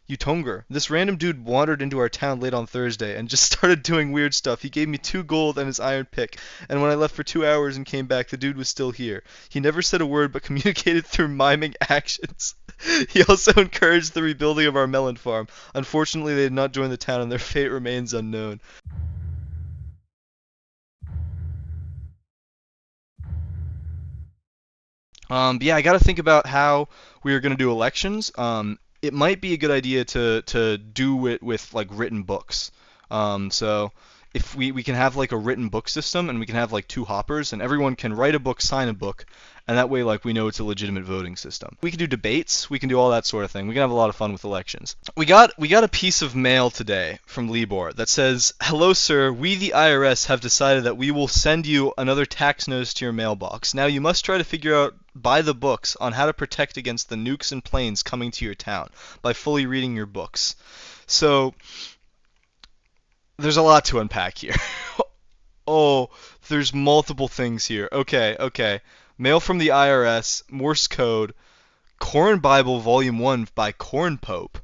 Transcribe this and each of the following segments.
Utonger. This random dude wandered into our town late on Thursday and just started doing weird stuff. He gave me 2 gold and his iron pick, and when I left for 2 hours and came back, the dude was still here. He never said a word but communicated through miming actions. He also encouraged the rebuilding of our melon farm. Unfortunately, they did not join the town and their fate remains unknown. But yeah, I got to think about how we are going to do elections. It might be a good idea to do it with like written books. So if we can have like a written book system and we can have like 2 hoppers and everyone can write a book, sign a book, and that way like we know it's a legitimate voting system. We can do debates, we can do all that sort of thing. We can have a lot of fun with elections. We got a piece of mail today from Libor that says, "Hello sir, we the IRS have decided that we will send you another tax notice to your mailbox. Now you must try to figure out by the books on how to protect against the nukes and planes coming to your town by fully reading your books." So there's a lot to unpack here. Oh, there's multiple things here. Okay. Mail from the IRS, Morse code, Corn Bible Volume 1 by Corn Pope,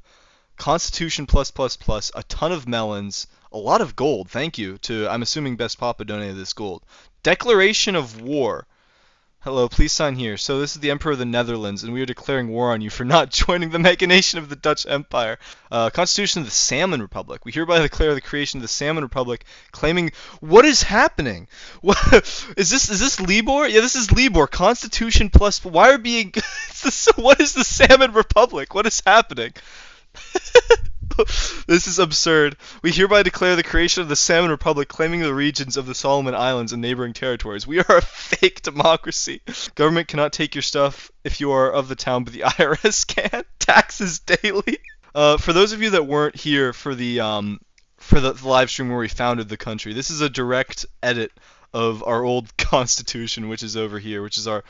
Constitution plus plus plus, a ton of melons, a lot of gold. Thank you to, I'm assuming Best Papa donated this gold. Declaration of war. Hello, please sign here. So this is the Emperor of the Netherlands, and we are declaring war on you for not joining the machination of the Dutch Empire. Constitution of the Salmon Republic. We hereby declare the creation of the Salmon Republic, claiming... What is happening? What is this? Is this Libor? Yeah, this is Libor. Constitution plus... Why are being... What is the Salmon Republic? What is happening? This is absurd. We hereby declare the creation of the Salmon Republic, claiming the regions of the Solomon Islands and neighboring territories. We are a fake democracy. Government cannot take your stuff if you are of the town, but the IRS can. Taxes daily. For those of you that weren't here for the live stream where we founded the country, this is a direct edit of our old constitution, which is over here, which is our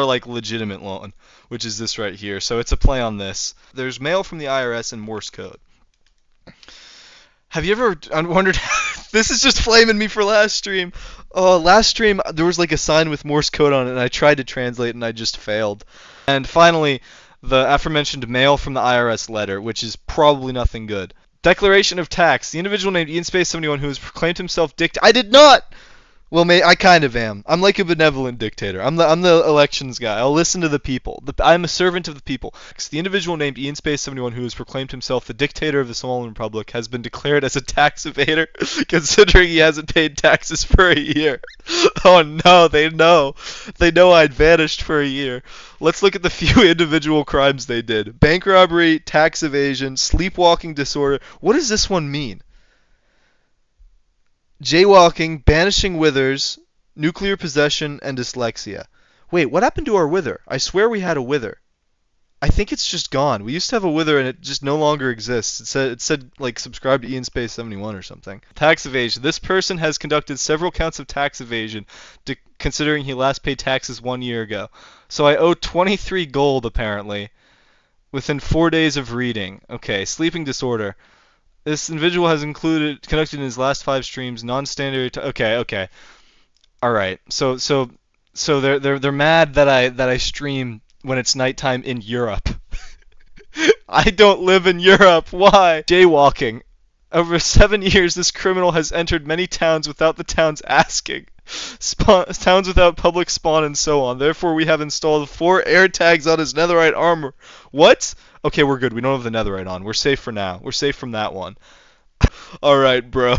like legitimate one, which is this right here. So it's a play on this. There's mail from the IRS and Morse code. Have you ever wondered? This is just flaming me for last stream. Last stream there was like a sign with Morse code on it, and I tried to translate and I just failed. And finally, the aforementioned mail from the IRS letter, which is probably nothing good. Declaration of tax. The individual named Ian Space 71 who has proclaimed himself I did not. Well, I kind of am. I'm like a benevolent dictator. I'm the elections guy. I'll listen to the people. I'm a servant of the people. The individual named Ian Space 71 who has proclaimed himself the dictator of the Solomon Republic has been declared as a tax evader, considering he hasn't paid taxes for a year. Oh no, they know. They know I'd vanished for a year. Let's look at the few individual crimes they did. Bank robbery, tax evasion, sleepwalking disorder. What does this one mean? Jaywalking, banishing withers, nuclear possession, and dyslexia. Wait, what happened to our wither? I swear we had a wither. I think it's just gone. We used to have a wither and it just no longer exists. It said like subscribe to Ian Space 71 or something. Tax evasion. This person has conducted several counts of tax evasion, considering he last paid taxes 1 year ago. So I owe 23 gold apparently, within 4 days of reading. Okay, sleeping disorder. This individual has conducted in his last 5 streams non-standard. Okay. All right. So they're mad that I stream when it's nighttime in Europe. I don't live in Europe. Why? Jaywalking. Over 7 years, this criminal has entered many towns without the towns asking. Towns without public spawn and so on. Therefore, we have installed 4 air tags on his netherite armor. What? Okay, we're good. We don't have the netherite on. We're safe for now. We're safe from that one. Alright, bro.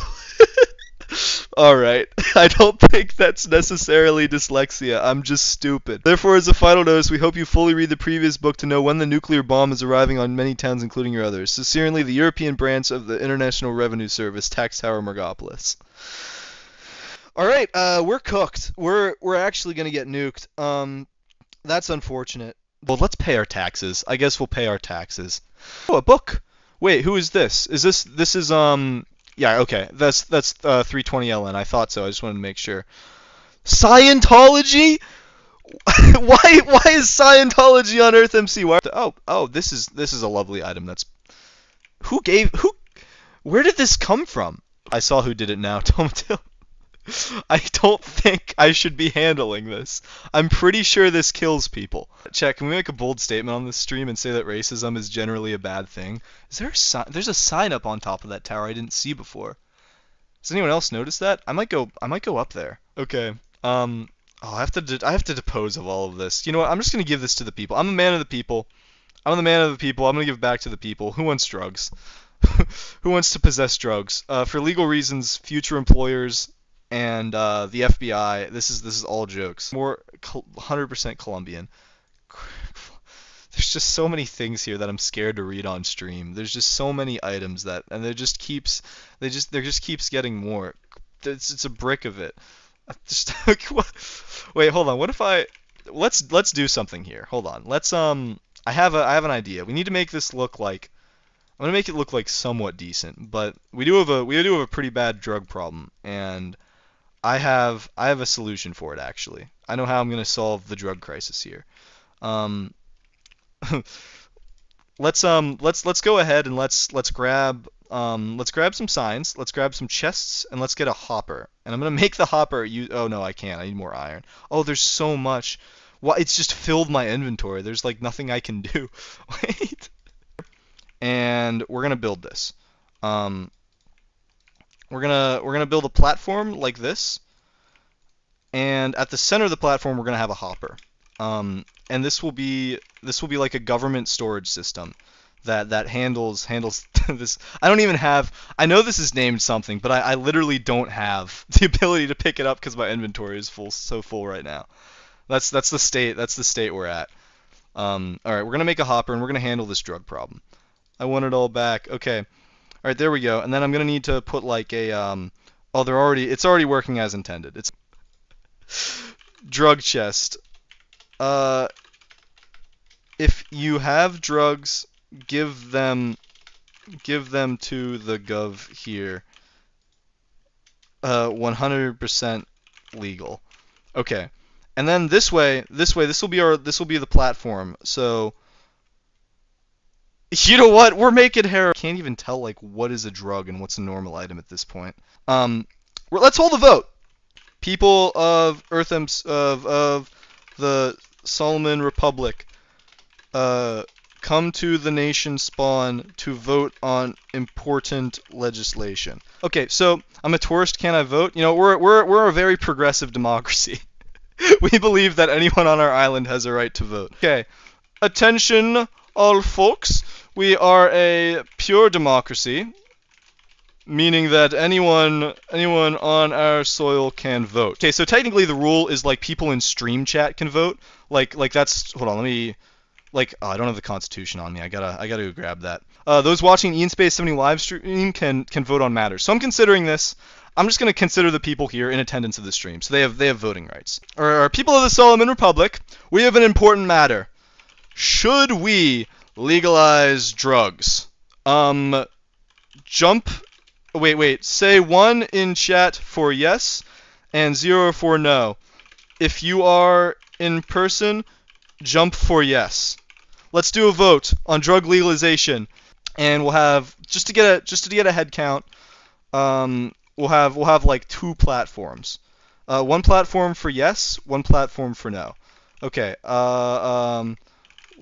Alright. I don't think that's necessarily dyslexia. I'm just stupid. Therefore, as a final notice, we hope you fully read the previous book to know when the nuclear bomb is arriving on many towns, including your others. Sincerely, the European branch of the International Revenue Service, Tax Tower Margopolis. Alright, we're cooked. We're actually gonna get nuked. That's unfortunate. Well, let's pay our taxes. I guess we'll pay our taxes. Oh, a book. Wait, who is this? Is this is yeah, okay. That's 320 LN. I thought so. I just wanted to make sure. Scientology? Why is Scientology on EarthMC? Oh, this is a lovely item. Where did this come from? I saw who did it now. Tomatil. I don't think I should be handling this. I'm pretty sure this kills people. Chat, can we make a bold statement on this stream and say that racism is generally a bad thing? Is there a sign? There's a sign up on top of that tower I didn't see before. Does anyone else notice that? I might go up there. Okay. Oh, I have to depose of all of this. You know what? I'm just gonna give this to the people. I'm a man of the people. I'm the man of the people. I'm gonna give it back to the people. Who wants drugs? Who wants to possess drugs? For legal reasons, future employers and the FBI. This is all jokes. More 100% Colombian. There's just so many things here that I'm scared to read on stream. There's just so many items that, and there just keeps getting more. It's a brick of it. Just wait, hold on. What if let's do something here. Hold on. I have an idea. We need to make this look like I'm gonna make it look like somewhat decent, but we do have a pretty bad drug problem, and I have a solution for it actually. I know how I'm gonna solve the drug crisis here. Um, let's go ahead and let's grab some signs, let's grab some chests, and let's get a hopper. And I'm gonna make the hopper oh no, I can't. I need more iron. Oh, there's so much. Well, it's just filled my inventory. There's like nothing I can do. Wait. And we're gonna build this. Um, we're gonna build a platform like this, and at the center of the platform we're gonna have a hopper. And this will be like a government storage system that handles this. I don't even have. I know this is named something, but I literally don't have the ability to pick it up because my inventory is so full right now. That's the state we're at. All right, we're gonna make a hopper and we're gonna handle this drug problem. I want it all back. Okay. All right, there we go. And then I'm gonna need to put like a oh, it's already working as intended. It's drug chest. If you have drugs, give them to the gov here. 100% legal. Okay. And then this way, this will be the platform. So you know what? We're making heroin. Can't even tell like what is a drug and what's a normal item at this point. Let's hold a vote. People of EarthMC of the Solomon Republic, come to the nation spawn to vote on important legislation. Okay, so I'm a tourist. Can I vote? You know, we're a very progressive democracy. We believe that anyone on our island has a right to vote. Okay, attention, all folks. We are a pure democracy, meaning that anyone on our soil can vote. Okay, so technically the rule is like people in stream chat can vote. Like that's hold on, let me I don't have the Constitution on me. I gotta go grab that. Those watching Ian Space 70 live stream can vote on matters. So I'm considering this. I'm just gonna consider the people here in attendance of the stream, so they have voting rights. Or people of the Solomon Republic, we have an important matter. Should we legalize drugs? Wait. Say 1 in chat for yes and 0 for no. If you are in person, jump for yes. Let's do a vote on drug legalization, and we'll have just to get a head count. We'll have like 2 platforms. 1 platform for yes, 1 platform for no. Okay.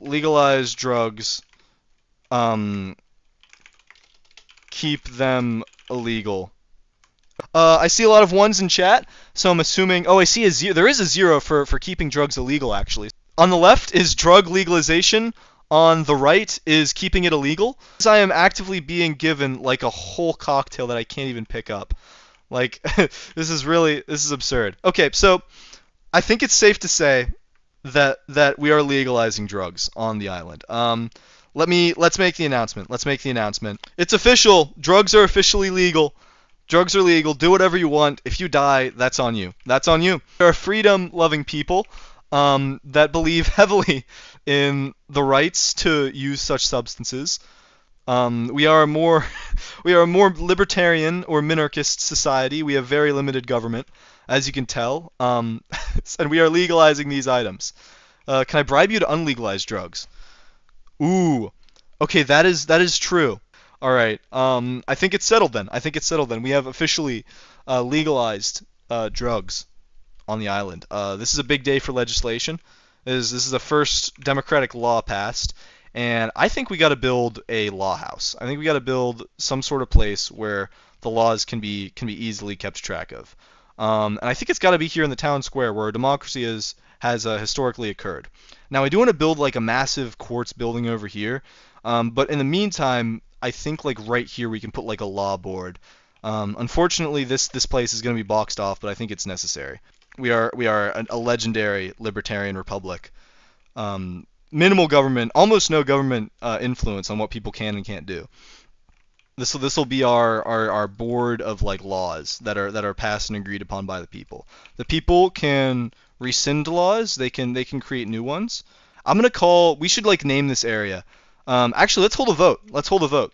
Legalize drugs. Keep them illegal. I see a lot of 1s in chat, so I'm assuming. Oh, I see a 0. There is a 0 for keeping drugs illegal, actually. On the left is drug legalization. On the right is keeping it illegal. I am actively being given like a whole cocktail that I can't even pick up. Like this is absurd. Okay, so I think it's safe to say that we are legalizing drugs on the island. Let's make the announcement. It's official. Drugs are officially legal. Drugs are legal. Do whatever you want. If you die, that's on you. We are freedom-loving people that believe heavily in the rights to use such substances. We are a more libertarian or minarchist society. We have very limited government, as you can tell. And we are legalizing these items. Can I bribe you to unlegalize drugs? Ooh. Okay, that is true. All right. I think it's settled then. We have officially legalized drugs on the island. This is a big day for legislation. This is the first democratic law passed, and I think we got to build a law house. I think we got to build some sort of place where the laws can be easily kept track of. And I think it's got to be here in the town square where democracy has historically occurred. Now I do want to build like a massive quartz building over here, but in the meantime, I think like right here we can put like a law board. Unfortunately, this place is going to be boxed off, but I think it's necessary. We are a legendary libertarian republic. Minimal government, almost no government influence on what people can and can't do. This will be our board of like laws that are passed and agreed upon by the people. The people can rescind laws. They can create new ones. We should like name this area. Actually, let's hold a vote. Let's hold a vote.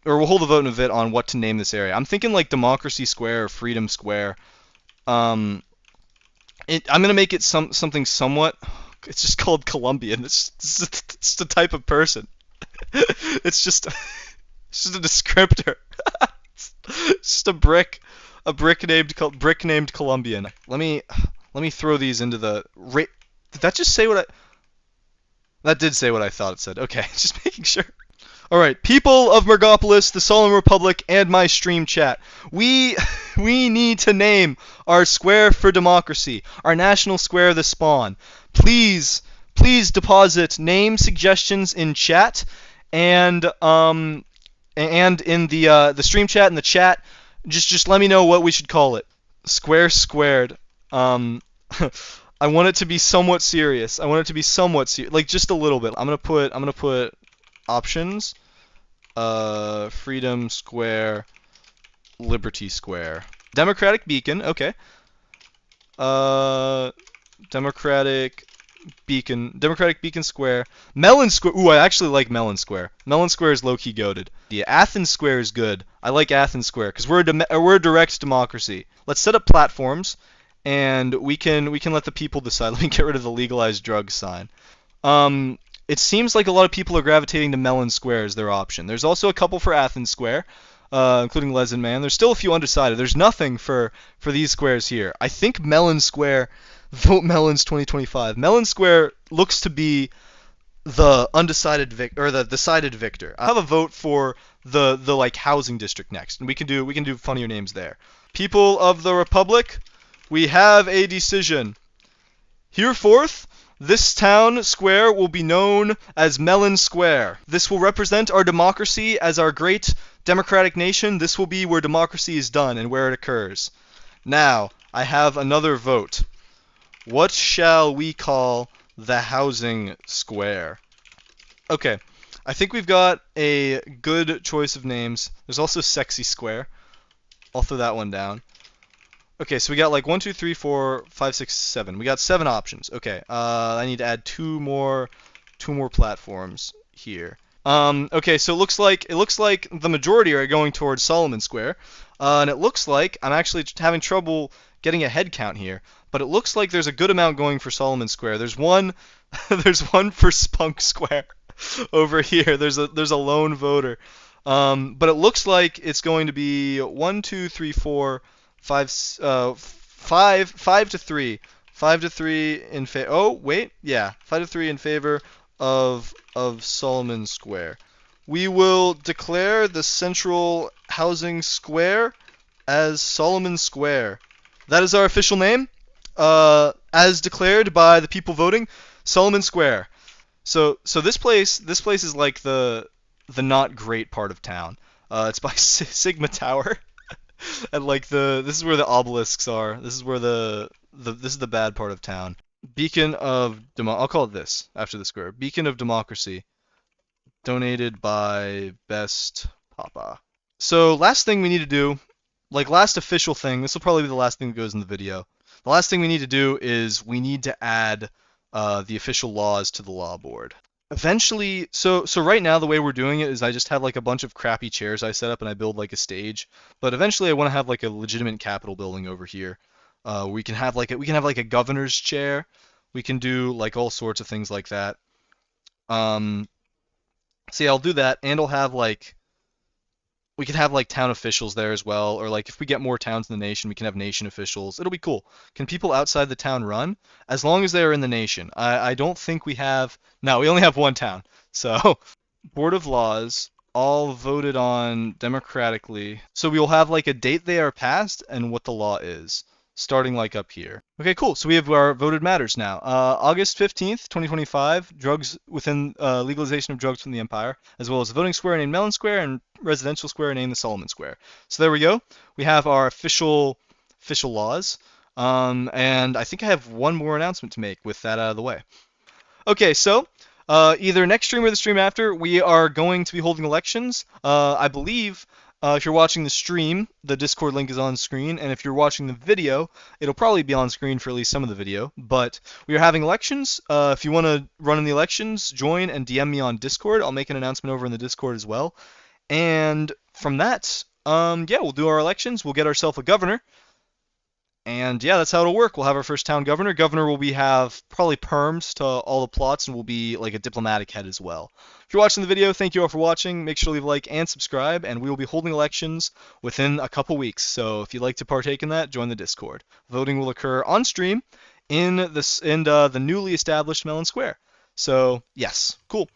Or we'll hold a vote in a bit on what to name this area. I'm thinking like Democracy Square or Freedom Square. Um, I'm gonna make it something somewhat. It's just called Colombian. It's the type of person. It's just it's just a descriptor. It's just a brick named Colombian. Let me throw these into the. Did that just say what I? That did say what I thought it said. Okay, just making sure. All right, people of Mergopolis, the Solemn Republic, and my stream chat. We we need to name our square for democracy, our national square, the Spawn. Please deposit name suggestions in chat, and in the stream chat and the chat. Just let me know what we should call it. Square squared. Um, I want it to be somewhat serious. I want it to be somewhat serious, like just a little bit. I'm gonna put options, Freedom Square, Liberty Square, Democratic Beacon, okay, uh, Democratic Beacon Square, Melon Square. Ooh, I actually like Melon Square. Melon Square is low-key goated. Yeah, Athens Square is good. I like Athens Square because we're a direct democracy. Let's set up platforms, and we can let the people decide. Let me get rid of the legalized drugs sign. It seems like a lot of people are gravitating to Melon Square as their option. There's also a couple for Athens Square, including Lezen Man. There's still a few undecided. There's nothing for these squares here. I think Melon Square, vote Melons 2025. Melon Square looks to be the undecided or the decided victor. I have a vote for the like housing district next, and we can do funnier names there. People of the Republic, we have a decision. Hereforth, this town square will be known as Melon Square. This will represent our democracy as our great democratic nation. This will be where democracy is done and where it occurs. Now, I have another vote. What shall we call the housing square? Okay, I think we've got a good choice of names. There's also Sexy Square. I'll throw that one down. Okay, so we got like 1, 2, 3, 4, 5, 6, 7. We got 7 options. Okay, I need to add two more platforms here. Okay, so it looks like the majority are going towards Solomon Square, and it looks like I'm actually having trouble getting a head count here, but it looks like there's a good amount going for Solomon Square. There's one, there's one for Spunk Square over here. There's a lone voter, but it looks like it's going to be 1, 2, 3, 4. 5 to 3. 5 to 3 in favor. Oh, wait. Yeah. 5 to 3 in favor of Solomon Square. We will declare the central housing square as Solomon Square. That is our official name, as declared by the people voting, Solomon Square. So this place is like the not great part of town. It's by Sigma Tower. And like this is where the obelisks are. This is where this is the bad part of town. Beacon of I'll call it this after the square. Beacon of Democracy. Donated by Best Papa. So last thing we need to do, like last official thing, this will probably be the last thing that goes in the video. The last thing we need to do is we need to add the official laws to the law board. Eventually, so right now the way we're doing it is I just have like a bunch of crappy chairs I set up and I build like a stage. But eventually I want to have like a legitimate Capitol building over here. We can have like a governor's chair. We can do like all sorts of things like that. So yeah, I'll do that, and I'll have like we could have like town officials there as well, or like if we get more towns in the nation, we can have nation officials. It'll be cool. Can people outside the town run? As long as they are in the nation. I don't think we have. No, we only have one town. So Board of Laws, all voted on democratically. So we will have like a date they are passed and what the law is, starting like up here. Okay, cool. So we have our voted matters now. August 15th, 2025, drugs within legalization of drugs from the Empire, as well as the voting square named Mellon Square and residential square named the Solomon Square. So there we go. We have our official laws. And I think I have one more announcement to make with that out of the way. Okay, so either next stream or the stream after, we are going to be holding elections. I believe if you're watching the stream, the Discord link is on screen, and if you're watching the video, it'll probably be on screen for at least some of the video. But we are having elections. If you want to run in the elections, join and DM me on Discord. I'll make an announcement over in the Discord as well. And from that, yeah, we'll do our elections. We'll get ourselves a governor. And yeah, that's how it'll work. We'll have our first town governor. Governor will have probably perms to all the plots and will be like a diplomatic head as well. If you're watching the video, thank you all for watching. Make sure to leave a like and subscribe, and we will be holding elections within a couple weeks. So if you'd like to partake in that, join the Discord. Voting will occur on stream in the newly established Mellon Square. So yes, cool.